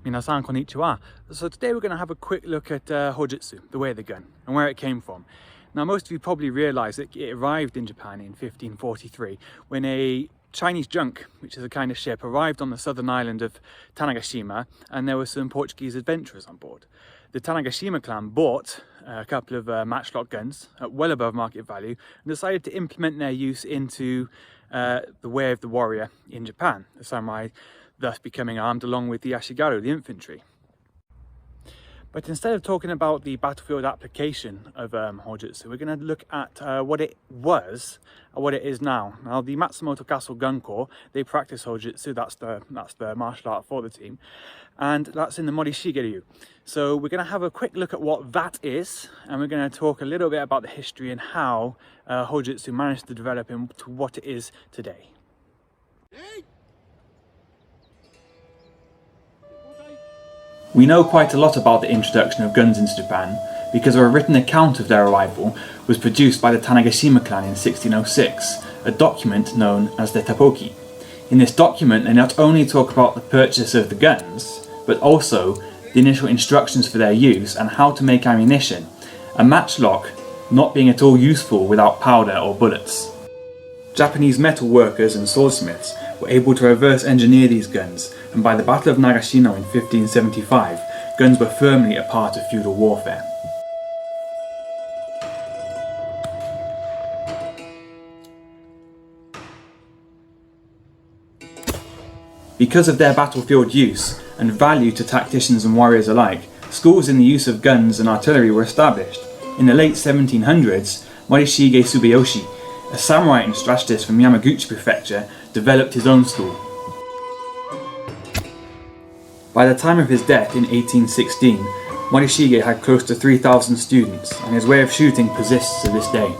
Minasan konnichiwa. So today we're going to have a quick look at Hōjutsu, the way of the gun, and where it came from. Now most of you probably realise that it arrived in Japan in 1543 when a Chinese junk, which is a kind of ship, arrived on the southern island of Tanegashima, and there were some Portuguese adventurers on board. The Tanegashima clan bought a couple of matchlock guns at well above market value and decided to implement their use into the way of the warrior in Japan, the samurai thus becoming armed along with the Ashigaru, the infantry. But instead of talking about the battlefield application of Hōjutsu, we're going to look at what it was and what it is now. Now, the Matsumoto Castle Gun Corps, they practice Hōjutsu, that's the martial art for the team, and that's in the Morishige-ryu. So we're going to have a quick look at what that is, and we're going to talk a little bit about the history and how Hōjutsu managed to develop into what it is today. We know quite a lot about the introduction of guns into Japan because a written account of their arrival was produced by the Tanegashima clan in 1606, a document known as the Tapoki. In this document they not only talk about the purchase of the guns, but also the initial instructions for their use and how to make ammunition, a matchlock not being at all useful without powder or bullets. Japanese metal workers and swordsmiths were able to reverse engineer these guns, and by the Battle of Nagashino in 1575, guns were firmly a part of feudal warfare. Because of their battlefield use and value to tacticians and warriors alike, schools in the use of guns and artillery were established. In the late 1700s, Morishige Subiyoshi, a samurai and strategist from Yamaguchi Prefecture, developed his own school. By the time of his death in 1816, Morishige had close to 3,000 students, and his way of shooting persists to this day.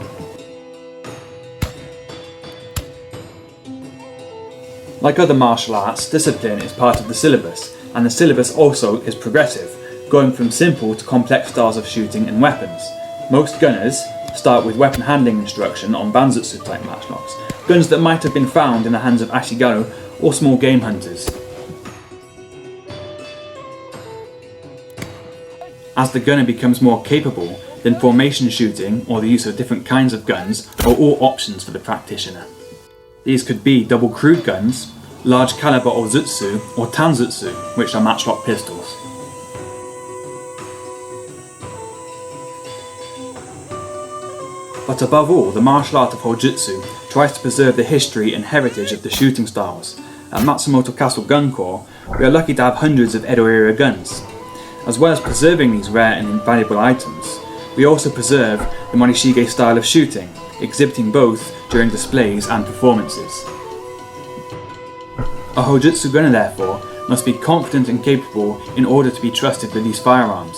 Like other martial arts, discipline is part of the syllabus, and the syllabus also is progressive, going from simple to complex styles of shooting and weapons. Most gunners start with weapon handling instruction on banzutsu type matchlocks, guns that might have been found in the hands of Ashigaru or small game hunters. As the gunner becomes more capable, then formation shooting or the use of different kinds of guns are all options for the practitioner. These could be double crude guns, large caliber hojutsu or tanzutsu, which are matchlock pistols. But above all, the martial art of Hōjutsu tries to preserve the history and heritage of the shooting styles. At Matsumoto Castle Gun Corps, we are lucky to have hundreds of Edo-era guns. As well as preserving these rare and invaluable items, we also preserve the Morishige style of shooting, exhibiting both during displays and performances. A Hōjutsu gunner, therefore, must be confident and capable in order to be trusted with these firearms.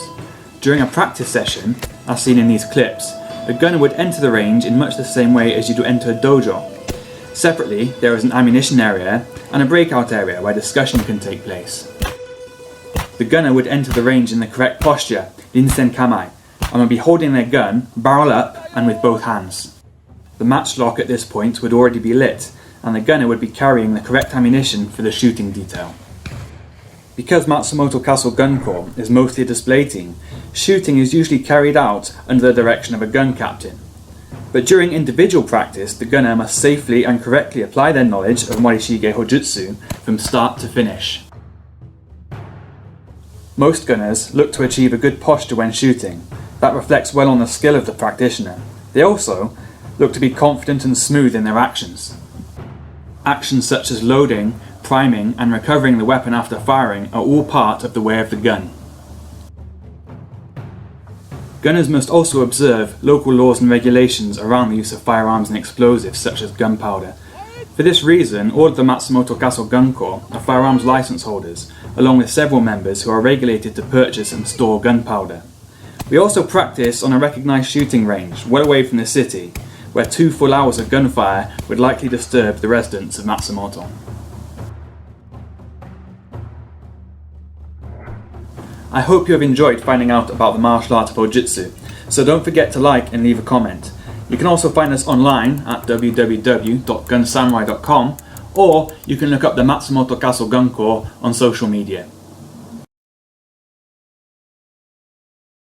During a practice session, as seen in these clips, the gunner would enter the range in much the same way as you do enter a dojo. Separately, there is an ammunition area and a breakout area where discussion can take place. The gunner would enter the range in the correct posture, Rinsen Kamai, and would be holding their gun barrel up and with both hands. The matchlock at this point would already be lit, and the gunner would be carrying the correct ammunition for the shooting detail. Because Matsumoto Castle Gun Corps is mostly a display team, shooting is usually carried out under the direction of a gun captain. But during individual practice, the gunner must safely and correctly apply their knowledge of Morishige Hōjutsu from start to finish. Most gunners look to achieve a good posture when shooting. That reflects well on the skill of the practitioner. They also look to be confident and smooth in their actions. Actions such as loading, priming and recovering the weapon after firing are all part of the way of the gun. Gunners must also observe local laws and regulations around the use of firearms and explosives such as gunpowder. For this reason, all of the Matsumoto Castle Gun Corps are firearms license holders, along with several members who are regulated to purchase and store gunpowder. We also practice on a recognised shooting range, well away from the city, where 2 full hours of gunfire would likely disturb the residents of Matsumoto. I hope you have enjoyed finding out about the martial art of Hōjutsu, so don't forget to like and leave a comment. You can also find us online at www.gunsamurai.com, or you can look up the Matsumoto Castle Gun Corps on social media.